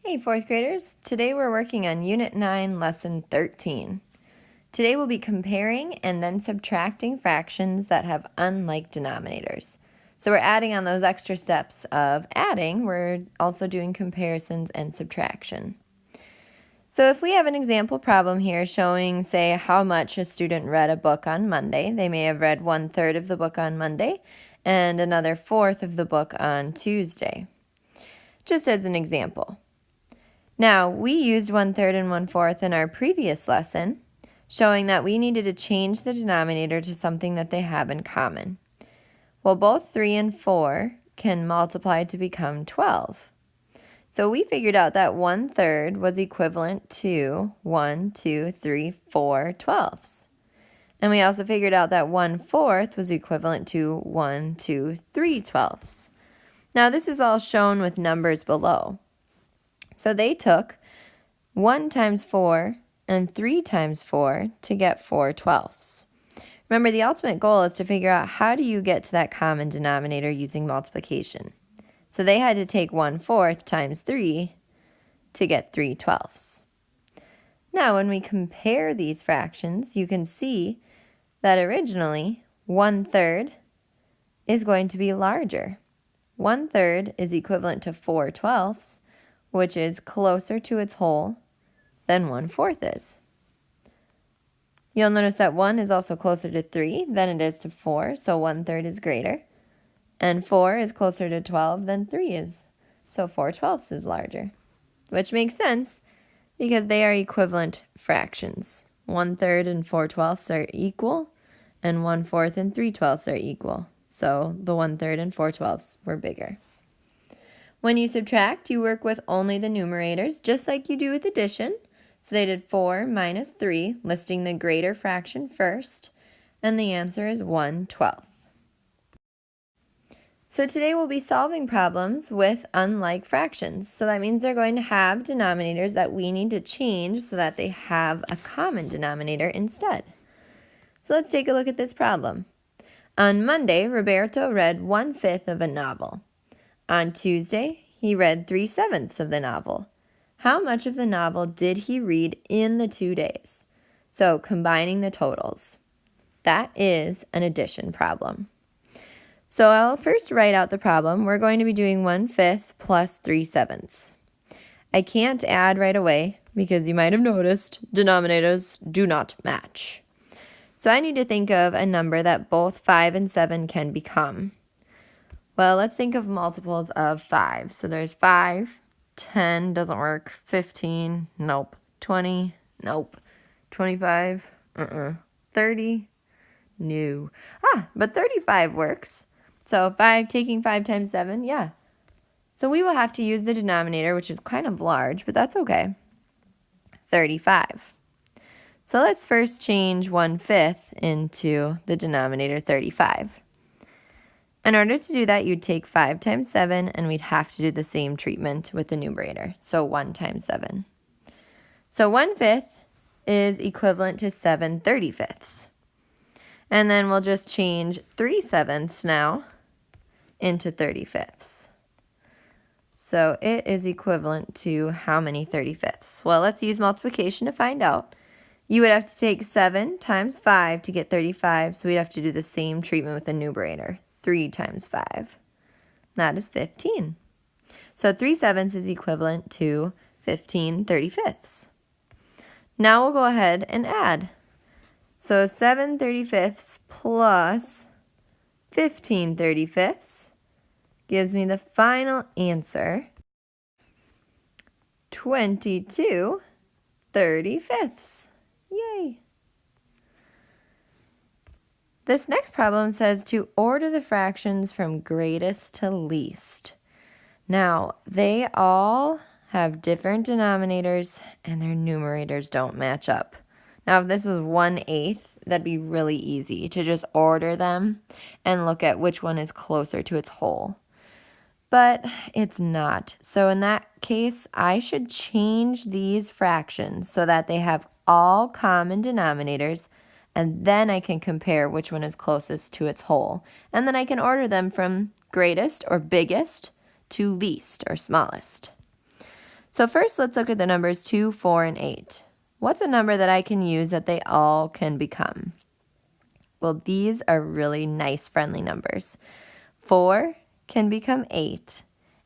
Hey, fourth graders. Today we're working on Unit 9, Lesson 13. Today we'll be comparing and then subtracting fractions that have unlike denominators. So we're adding on those extra steps of adding. We're also doing comparisons and subtraction. So if we have an example problem here showing, say, how much a student read a book on Monday, they may have read 1/3 of the book on Monday and another 1/4 of the book on Tuesday. Just as an example. Now, we used 1/3 and 1/4 in our previous lesson, showing that we needed to change the denominator to something that they have in common. Well, both 3 and 4 can multiply to become 12. So we figured out that 1/3 was equivalent to 1, 2, 3, 4 twelfths. And we also figured out that 1/4 was equivalent to 1, 2, 3 twelfths. Now, this is all shown with numbers below. So they took 1 times 4 and 3 times 4 to get 4 twelfths. Remember, the ultimate goal is to figure out how do you get to that common denominator using multiplication. So they had to take 1/4 times 3 to get 3 twelfths. Now, when we compare these fractions, you can see that originally 1/3 is going to be larger. 1/3 is equivalent to 4 twelfths, which is closer to its whole than 1/4 is. You'll notice that 1 is also closer to 3 than it is to 4, so 1/3 is greater. And 4 is closer to 12 than 3 is, so 4 twelfths is larger. Which makes sense because they are equivalent fractions. 1/3 and 4 twelfths are equal, and 1/4 and 3 twelfths are equal. So the 1/3 and 4 twelfths were bigger. When you subtract, you work with only the numerators, just like you do with addition. So they did 4 minus 3, listing the greater fraction first, and the answer is 1/12. So today we'll be solving problems with unlike fractions. So that means they're going to have denominators that we need to change so that they have a common denominator instead. So let's take a look at this problem. On Monday, Roberto read 1/5 of a novel. On Tuesday, he read 3/7 of the novel. How much of the novel did he read in the 2 days? So combining the totals. That is an addition problem. So I'll first write out the problem. We're going to be doing 1/5 plus 3/7. I can't add right away because you might have noticed denominators do not match. So I need to think of a number that both 5 and 7 can become. Well, let's think of multiples of 5. So there's 5, 10, doesn't work, 15, nope, 20, nope, 25, 30, no. But 35 works. So taking 5 times 7, yeah. So we will have to use the denominator, which is kind of large, but that's okay. 35. So let's first change 1/5 into the denominator 35. In order to do that, you'd take 5 times 7, and we'd have to do the same treatment with the numerator, so 1 times 7. So 1/5 is equivalent to 7 35ths. And then we'll just change 3/7 now into 35ths. So it is equivalent to how many 35ths? Well, let's use multiplication to find out. You would have to take 7 times 5 to get 35, so we'd have to do the same treatment with the numerator. 3 times 5. That is 15. So 3/7 is equivalent to 15 35ths. Now we'll go ahead and add. So 7 35ths plus 15 35ths gives me the final answer, 22 35ths. Yay! This next problem says to order the fractions from greatest to least. Now, they all have different denominators and their numerators don't match up. Now, if this was 1/8, that'd be really easy to just order them and look at which one is closer to its whole. But it's not. So in that case, I should change these fractions so that they have all common denominators, and then I can compare which one is closest to its whole. And then I can order them from greatest or biggest to least or smallest. So first, let's look at the numbers 2, 4, and 8. What's a number that I can use that they all can become? Well, these are really nice, friendly numbers. 4 can become 8,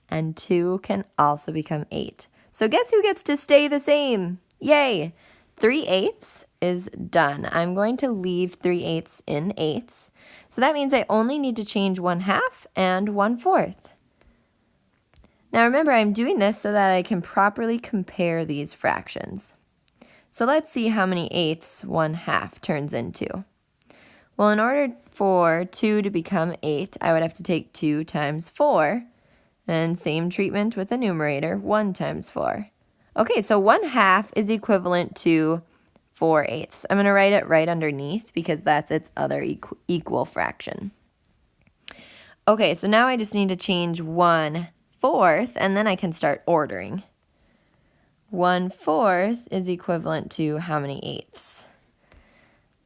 and 2 can also become 8. So guess who gets to stay the same? Yay! 3/8 is done. I'm going to leave 3/8 in eighths. So that means I only need to change 1/2 and 1/4. Now remember, I'm doing this so that I can properly compare these fractions. So let's see how many eighths 1/2 turns into. Well, in order for 2 to become 8, I would have to take 2 times 4, and same treatment with the numerator, 1 times 4. Okay, so 1/2 is equivalent to 4/8. I'm going to write it right underneath because that's its other equal fraction. Okay, so now I just need to change 1/4, and then I can start ordering. 1/4 is equivalent to how many eighths?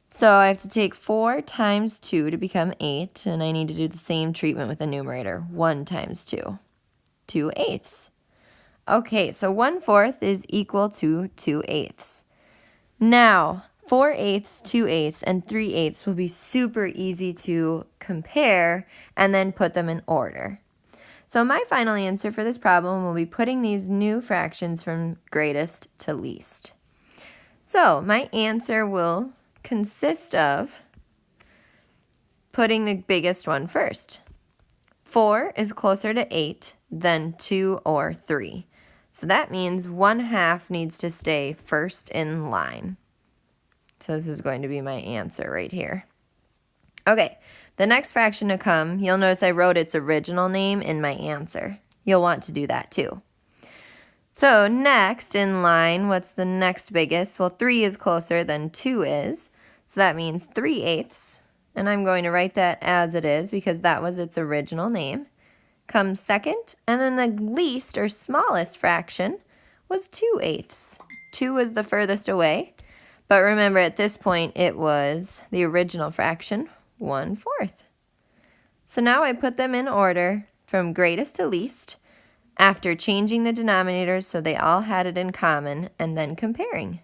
So I have to take 4 times 2 to become 8, and I need to do the same treatment with the numerator, 1 times 2, 2/8. Okay, so 1/4 is equal to 2/8. Now, 4/8, 2/8, and 3/8 will be super easy to compare and then put them in order. So my final answer for this problem will be putting these new fractions from greatest to least. So my answer will consist of putting the biggest one first. 4 is closer to 8 than 2 or 3. So that means 1/2 needs to stay first in line. So this is going to be my answer right here. Okay, the next fraction to come, you'll notice I wrote its original name in my answer. You'll want to do that too. So next in line, what's the next biggest? Well, 3 is closer than 2 is. So that means 3/8. And I'm going to write that as it is because that was its original name. Comes second, and then the least or smallest fraction was 2/8. 2 was the furthest away, but remember at this point it was the original fraction, 1/4. So now I put them in order from greatest to least after changing the denominators so they all had it in common and then comparing.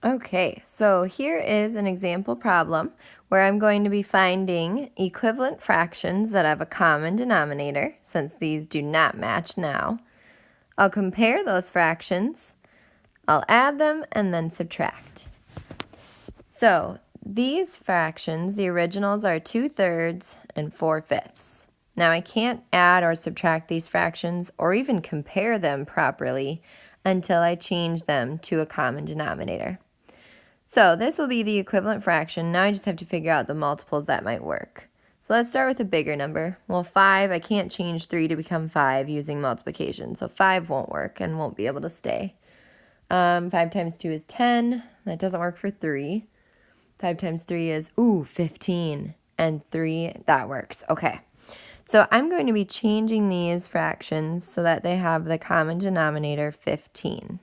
Okay, so here is an example problem where I'm going to be finding equivalent fractions that have a common denominator, since these do not match now. I'll compare those fractions, I'll add them, and then subtract. So these fractions, the originals are 2/3 and 4/5. Now I can't add or subtract these fractions or even compare them properly until I change them to a common denominator. So this will be the equivalent fraction. Now I just have to figure out the multiples that might work. So let's start with a bigger number. Well, 5, I can't change 3 to become 5 using multiplication. So 5 won't work and won't be able to stay. 5 times 2 is 10. That doesn't work for 3. 5 times 3 is, 15. And 3, that works. Okay. So I'm going to be changing these fractions so that they have the common denominator 15.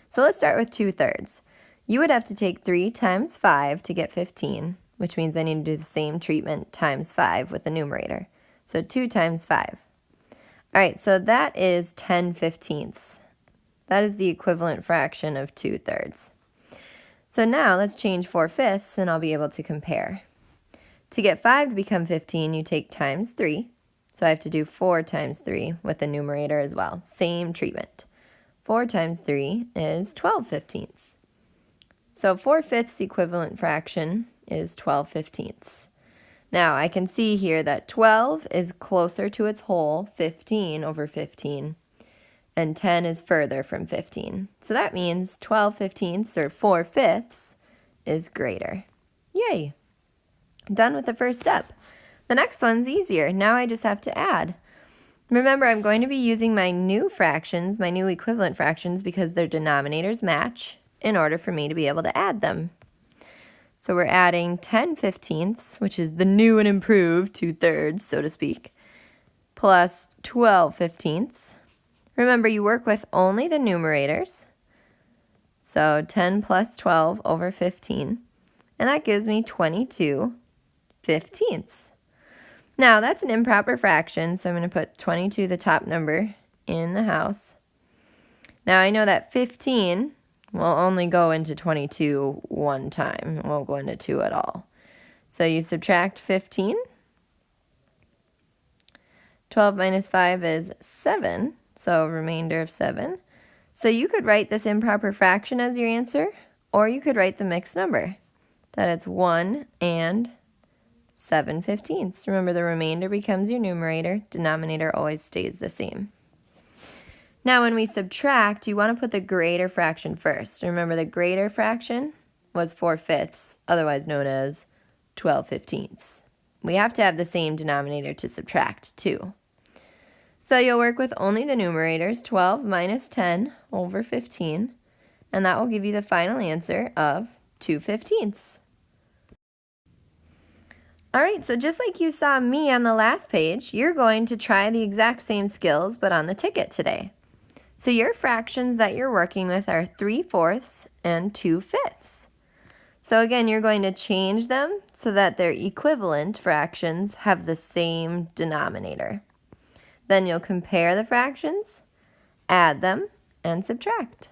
So let's start with 2/3. You would have to take 3 times 5 to get 15, which means I need to do the same treatment times 5 with the numerator. So 2 times 5. All right, so that is 10/15. That is the equivalent fraction of 2/3. So now let's change 4/5 and I'll be able to compare. To get 5 to become 15, you take times 3. So I have to do 4 times 3 with the numerator as well. Same treatment. 4 times 3 is 12/15. So 4/5 equivalent fraction is 12/15. Now I can see here that 12 is closer to its whole, 15 over 15, and 10 is further from 15. So that means 12/15 or 4/5 is greater. Yay! Done with the first step. The next one's easier. Now I just have to add. Remember, I'm going to be using my new fractions, my new equivalent fractions, because their denominators match in order for me to be able to add them. So we're adding 10/15, which is the new and improved 2/3, so to speak, plus 12/15. Remember, you work with only the numerators. So 10 plus 12 over 15, and that gives me 22/15. Now, that's an improper fraction, so I'm going to put 22, the top number, in the house. Now I know that 15 will only go into 22 one time. It won't go into 2 at all. So you subtract 15. 12 minus 5 is 7, so a remainder of 7. So you could write this improper fraction as your answer, or you could write the mixed number, that it's 1 and 7/15. Remember, the remainder becomes your numerator. Denominator always stays the same. Now when we subtract, you want to put the greater fraction first. Remember, the greater fraction was 4/5, otherwise known as 12/15. We have to have the same denominator to subtract too. So you'll work with only the numerators, 12 minus 10 over 15, and that will give you the final answer of 2/15. All right, so just like you saw me on the last page, you're going to try the exact same skills but on the ticket today. So your fractions that you're working with are 3/4 and 2/5. So again, you're going to change them so that their equivalent fractions have the same denominator. Then you'll compare the fractions, add them, and subtract.